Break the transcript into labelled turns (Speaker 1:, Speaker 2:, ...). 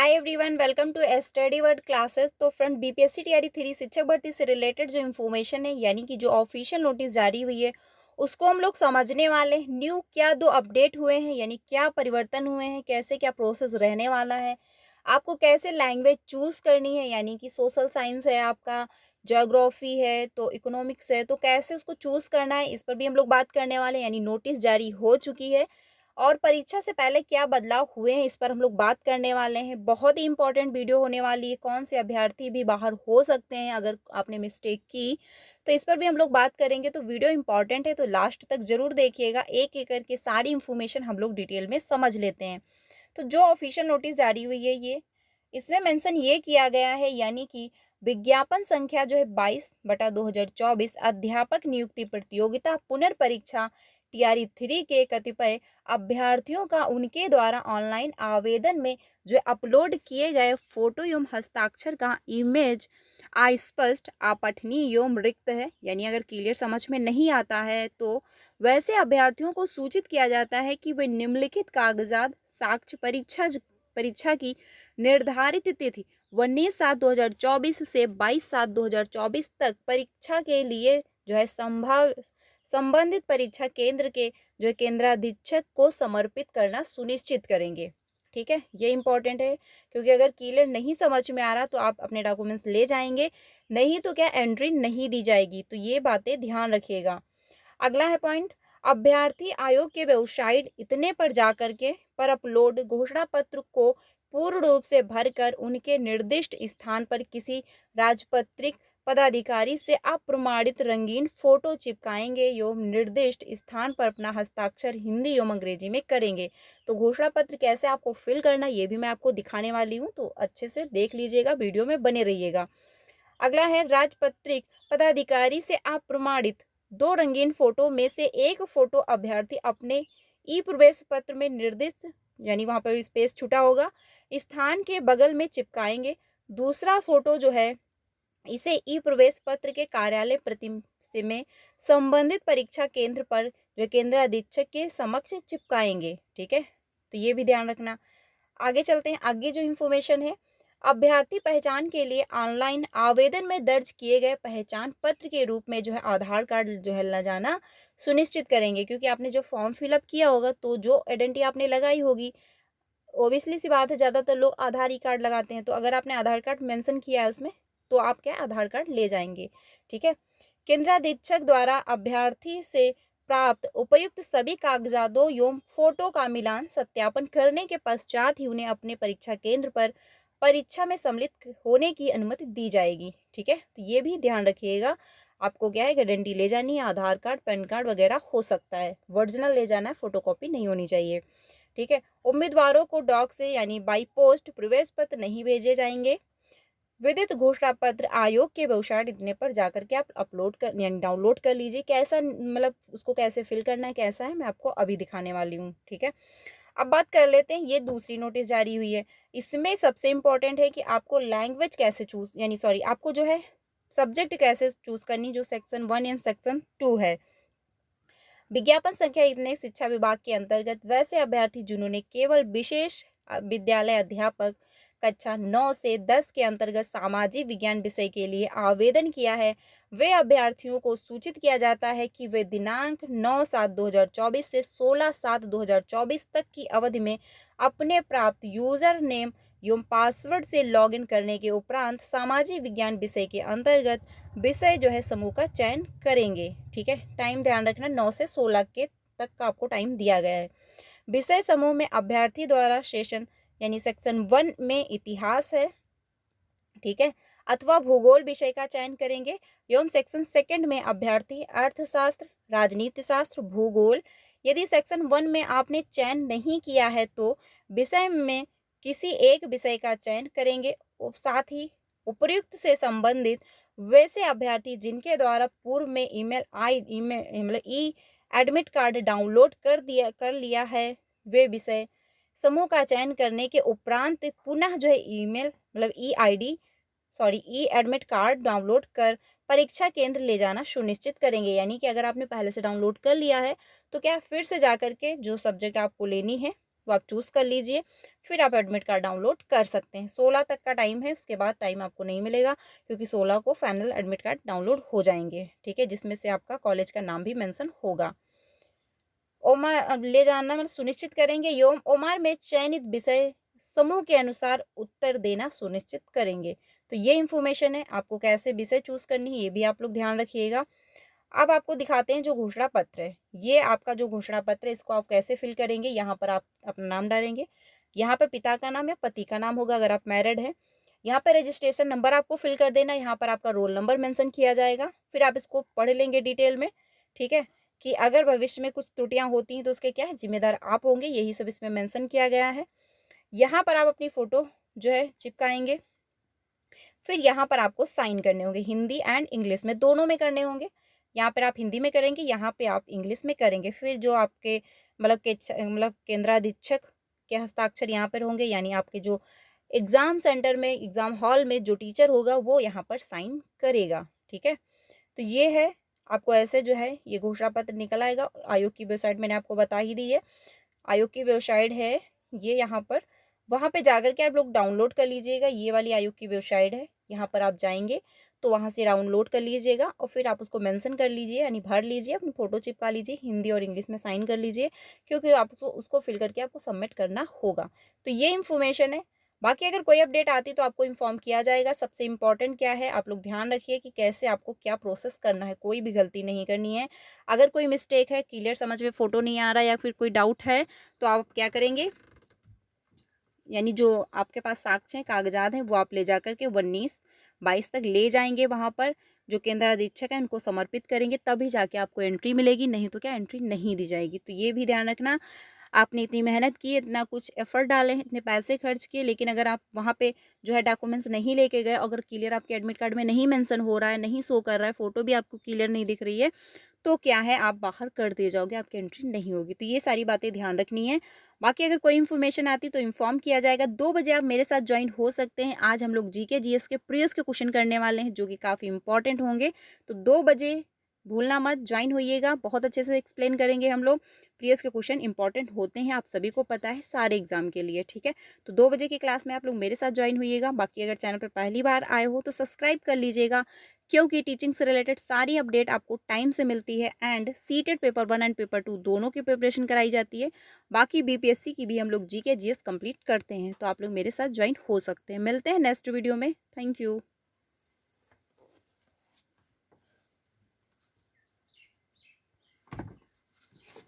Speaker 1: Hi everyone, welcome to study word classes. तो friend, BPSC तैयारी 3 शिक्षक भर्ती से रिलेटेड जो इन्फॉर्मेशन है, यानी कि जो ऑफिशियल नोटिस जारी हुई है, उसको हम लोग समझने वाले हैं। न्यू क्या दो अपडेट हुए हैं, यानी क्या परिवर्तन हुए हैं, कैसे क्या प्रोसेस रहने वाला है, आपको कैसे लैंग्वेज चूज करनी है, यानी कि सोशल साइंस है आपका, ज्योग्राफी है, तो इकोनॉमिक्स है, तो कैसे उसको चूज करना है, इस पर भी हम लोग बात करने वाले हैं। यानी नोटिस जारी हो चुकी है और परीक्षा से पहले क्या बदलाव हुए हैं, इस पर हम लोग बात करने वाले हैं। बहुत ही इंपॉर्टेंट वीडियो होने वाली है। कौन से अभ्यर्थी भी बाहर हो सकते हैं अगर आपने मिस्टेक की, तो इस पर भी हम लोग बात करेंगे। तो वीडियो इंपॉर्टेंट है, तो लास्ट तक जरूर देखिएगा। एक एक करके सारी इंफॉर्मेशन हम लोग डिटेल में समझ लेते हैं। तो जो ऑफिशियल नोटिस जारी हुई है, ये इसमें मेंशन ये किया गया है, यानी कि विज्ञापन संख्या जो है 22/2024 अध्यापक नियुक्ति प्रतियोगिता पुनर्परीक्षा टीआरई 3 के कतिपय अभ्यर्थियों का उनके द्वारा ऑनलाइन आवेदन में जो अपलोड किए गए फोटो एवं हस्ताक्षर का इमेज अस्पष्ट, अपठनीय एवं रिक्त है। यानी अगर क्लियर समझ में नहीं आता है तो वैसे अभ्यर्थियों को सूचित किया जाता है कि वे निम्नलिखित कागजात साक्ष्य परीक्षा की निर्धारित तिथि 19/7/2024 से 22/7/2024 तक परीक्षा के लिए जो है संबंधित परीक्षा केंद्र के जो केंद्राधीक्षक को समर्पित करना सुनिश्चित करेंगे। ठीक है, ये इंपॉर्टेंट है, क्योंकि अगर क्लियर नहीं समझ में आ रहा तो आप अपने डॉक्यूमेंट्स ले जाएंगे, नहीं तो क्या एंट्री नहीं दी जाएगी। तो ये बातें ध्यान रखिएगा। अगला है पॉइंट, अभ्यर्थी आयोग के वेबसाइट इतने पर जाकर के पर अपलोड घोषणा पत्र को पूर्ण रूप से भरकर उनके निर्दिष्ट स्थान पर किसी राजपत्रित पदाधिकारी से अप्रमाणित रंगीन फोटो चिपकाएंगे एवं निर्दिष्ट स्थान पर अपना हस्ताक्षर हिंदी एवं अंग्रेजी में करेंगे। तो घोषणा पत्र कैसे आपको फिल करना, ये भी मैं आपको दिखाने वाली हूँ, तो अच्छे से देख लीजिएगा, वीडियो में बने रहिएगा। अगला है, राजपत्रित पदाधिकारी से अप्रमाणित 2 रंगीन फोटो में से एक फोटो अभ्यर्थी अपने ई प्रवेश पत्र में निर्दिष्ट, यानी वहां पर स्पेस छूटा होगा, स्थान के बगल में चिपकाएंगे। दूसरा फोटो जो है इसे ई प्रवेश पत्र के कार्यालय प्रति से में संबंधित परीक्षा केंद्र पर जो केंद्राधीक्षक के समक्ष चिपकाएंगे। ठीक है, तो ये भी ध्यान रखना। आगे चलते हैं। आगे जो इन्फॉर्मेशन है, अभ्यर्थी पहचान के लिए ऑनलाइन आवेदन में दर्ज किए गए पहचान पत्र के रूप में जो है आधार कार्ड जो है ले जाना सुनिश्चित करेंगे, क्योंकि आपने जो फॉर्म फिलअप किया होगा तो जो आइडेंटिटी आपने लगाई होगी, ओबियसली सी बात है, ज़्यादातर लोग आधार ही कार्ड लगाते हैं। तो अगर आपने आधार कार्ड मेंशन किया है उसमें, तो आप क्या आधार कार्ड ले जाएंगे। ठीक है, केंद्राधीक्षक द्वारा अभ्यर्थी से प्राप्त उपयुक्त सभी कागजातों एवं फोटो का मिलान सत्यापन करने के पश्चात ही उन्हें अपने परीक्षा केंद्र पर परीक्षा में सम्मिलित होने की अनुमति दी जाएगी। ठीक है, तो ये भी ध्यान रखिएगा। आपको क्या है, गारंटी ले जानी है, आधार कार्ड, पैन कार्ड वगैरह हो सकता है, ओरिजिनल ले जाना है, फोटोकॉपी नहीं होनी चाहिए। ठीक है, उम्मीदवारों को डॉक से यानी बाई पोस्ट प्रवेश पत्र नहीं भेजे जाएंगे। विदित घोषणा पत्र आयोग के वेबसाइट इतने पर जाकर के आप अपलोड कर यानी डाउनलोड कर लीजिए। कैसा, मतलब उसको कैसे फिल करना है, कैसा है, मैं आपको अभी दिखाने वाली हूँ। ठीक है, अब बात कर लेते हैं, ये दूसरी नोटिस जारी हुई है। इसमें सबसे इंपॉर्टेंट है कि आपको लैंग्वेज कैसे चूज, यानी सॉरी, आपको जो है सब्जेक्ट कैसे चूज करनी, जो सेक्शन 1 एंड सेक्शन 2 है। विज्ञापन संख्या इतने शिक्षा विभाग के अंतर्गत वैसे अभ्यर्थी जिन्होंने केवल विशेष विद्यालय अध्यापक कक्षा 9 से 10 के अंतर्गत सामाजिक विज्ञान विषय के लिए आवेदन किया है, वे अभ्यर्थियों को सूचित किया जाता है कि वे दिनांक 9/7/2024 से 16/7/2024 तक की अवधि में अपने प्राप्त यूजर नेम एवं पासवर्ड से लॉगिन करने के उपरांत सामाजिक विज्ञान विषय के अंतर्गत विषय जो है समूह का चयन करेंगे। ठीक है, टाइम ध्यान रखना, 9 से 16 के तक का आपको टाइम दिया गया है। विषय समूह में अभ्यर्थी द्वारा सेशन यानी सेक्शन 1 में इतिहास है, ठीक है, अथवा भूगोल विषय का चयन करेंगे, एवं सेक्शन 2 में अभ्यर्थी अर्थशास्त्र, राजनीति शास्त्र, भूगोल। यदि सेक्शन 1 में आपने चयन नहीं किया है तो विषय में किसी एक विषय का चयन करेंगे। साथ ही उपर्युक्त से संबंधित वैसे अभ्यर्थी जिनके द्वारा पूर्व में मतलब ई एडमिट कार्ड डाउनलोड कर लिया है, वे विषय समूह का चयन करने के उपरांत पुनः जो है ईमेल मतलब ई एडमिट कार्ड डाउनलोड कर परीक्षा केंद्र ले जाना सुनिश्चित करेंगे। यानी कि अगर आपने पहले से डाउनलोड कर लिया है तो क्या फिर से जाकर के जो सब्जेक्ट आपको लेनी है वो आप चूज़ कर लीजिए, फिर आप एडमिट कार्ड डाउनलोड कर सकते हैं। 16 तक का टाइम है, उसके बाद टाइम आपको नहीं मिलेगा, क्योंकि 16 को फाइनल एडमिट कार्ड डाउनलोड हो जाएंगे, ठीक है, जिसमें से आपका कॉलेज का नाम भी मेंशन होगा। ओमार अब ले जाना मतलब सुनिश्चित करेंगे, योम ओमार में चयनित विषय समूह के अनुसार उत्तर देना सुनिश्चित करेंगे। तो ये इन्फॉर्मेशन है, आपको कैसे विषय चूज़ करनी है ये भी आप लोग ध्यान रखिएगा। अब आपको दिखाते हैं जो घोषणा पत्र है, ये आपका जो घोषणा पत्र है इसको आप कैसे फिल करेंगे। यहाँ पर आप अपना नाम डालेंगे, यहाँ पे पिता का नाम या पति का नाम होगा अगर आप मैरिड हैं। यहाँ पे रजिस्ट्रेशन नंबर आपको फिल कर देना, यहाँ पर आपका रोल नंबर मेंशन किया जाएगा, फिर आप इसको पढ़ लेंगे डिटेल में, ठीक है, कि अगर भविष्य में कुछ त्रुटियां होती हैं तो उसके क्या है जिम्मेदार आप होंगे, यही सब इसमें मेंशन किया गया है। यहाँ पर आप अपनी फ़ोटो जो है चिपकाएंगे, फिर यहाँ पर आपको साइन करने होंगे, हिंदी एंड इंग्लिश में दोनों में करने होंगे। यहाँ पर आप हिंदी में करेंगे, यहाँ पे आप इंग्लिश में करेंगे। फिर जो आपके मतलब केंद्राधीक्षक के हस्ताक्षर यहाँ पर होंगे, यानी आपके जो एग्ज़ाम सेंटर में, एग्ज़ाम हॉल में जो टीचर होगा वो यहाँ पर साइन करेगा, ठीक है। तो ये है, आपको ऐसे जो है ये घोषणा पत्र निकल आएगा। आयोग की वेबसाइट मैंने आपको बता ही दी है, आयोग की वेबसाइट है ये, यहाँ पर वहाँ पे जाकर के आप लोग डाउनलोड कर लीजिएगा। ये वाली आयोग की वेबसाइट है, यहाँ पर आप जाएंगे तो वहाँ से डाउनलोड कर लीजिएगा और फिर आप उसको मेंशन कर लीजिए, यानी भर लीजिए, अपनी फ़ोटो चिपका लीजिए, हिंदी और इंग्लिश में साइन कर लीजिए, क्योंकि आपको उसको फिल करके आपको सबमिट करना होगा। तो ये इन्फॉर्मेशन है। बाकी अगर कोई अपडेट आती तो आपको इन्फॉर्म किया जाएगा। सबसे इम्पॉर्टेंट क्या है, आप लोग ध्यान रखिए कि कैसे आपको क्या प्रोसेस करना है, कोई भी गलती नहीं करनी है। अगर कोई मिस्टेक है, क्लियर समझ में फ़ोटो नहीं आ रहा या फिर कोई डाउट है, तो आप क्या करेंगे, यानी जो आपके पास साक्ष्य हैं, कागजात हैं, वो आप ले जा कर के 19-22 तक ले जाएंगे, वहाँ पर जो केंद्र अधीक्षक है उनको समर्पित करेंगे, तभी जाके आपको एंट्री मिलेगी, नहीं तो क्या एंट्री नहीं दी जाएगी। तो ये भी ध्यान रखना, आपने इतनी मेहनत की, इतना कुछ एफर्ट डाले हैं, इतने पैसे खर्च किए, लेकिन अगर आप वहाँ पे जो है डॉक्यूमेंट्स नहीं लेके गए, अगर क्लियर आपके एडमिट कार्ड में नहीं मेंशन हो रहा है, नहीं शो कर रहा है, फ़ोटो भी आपको क्लियर नहीं दिख रही है, तो क्या है आप बाहर कर दिए जाओगे, आपकी एंट्री नहीं होगी। तो ये सारी बातें ध्यान रखनी है। बाकी अगर कोई इन्फॉर्मेशन आती तो इन्फॉर्म किया जाएगा। 2 बजे आप मेरे साथ ज्वाइन हो सकते हैं। आज हम लोग जीके जीएस के प्रीवियस के क्वेश्चन करने वाले हैं, जो कि काफ़ी इंपॉर्टेंट होंगे। तो 2 बजे भूलना मत, ज्वाइन होइएगा। बहुत अच्छे से एक्सप्लेन करेंगे हम लोग। प्रीवियस के क्वेश्चन इंपॉर्टेंट होते हैं, आप सभी को पता है, सारे एग्जाम के लिए, ठीक है। तो 2 बजे की क्लास में आप लोग मेरे साथ ज्वाइन होइएगा। बाकी अगर चैनल पर पहली बार आए हो तो सब्सक्राइब कर लीजिएगा, क्योंकि टीचिंग से रिलेटेड सारी अपडेट आपको टाइम से मिलती है। And CTET paper 1 and paper 2 दोनों की प्रिपरेशन कराई जाती है। बाकी बीपीएससी की भी हम लोग जीके जीएस कंप्लीट करते हैं, तो आप लोग मेरे साथ ज्वाइन हो सकते हैं। मिलते हैं नेक्स्ट वीडियो में। Thank you.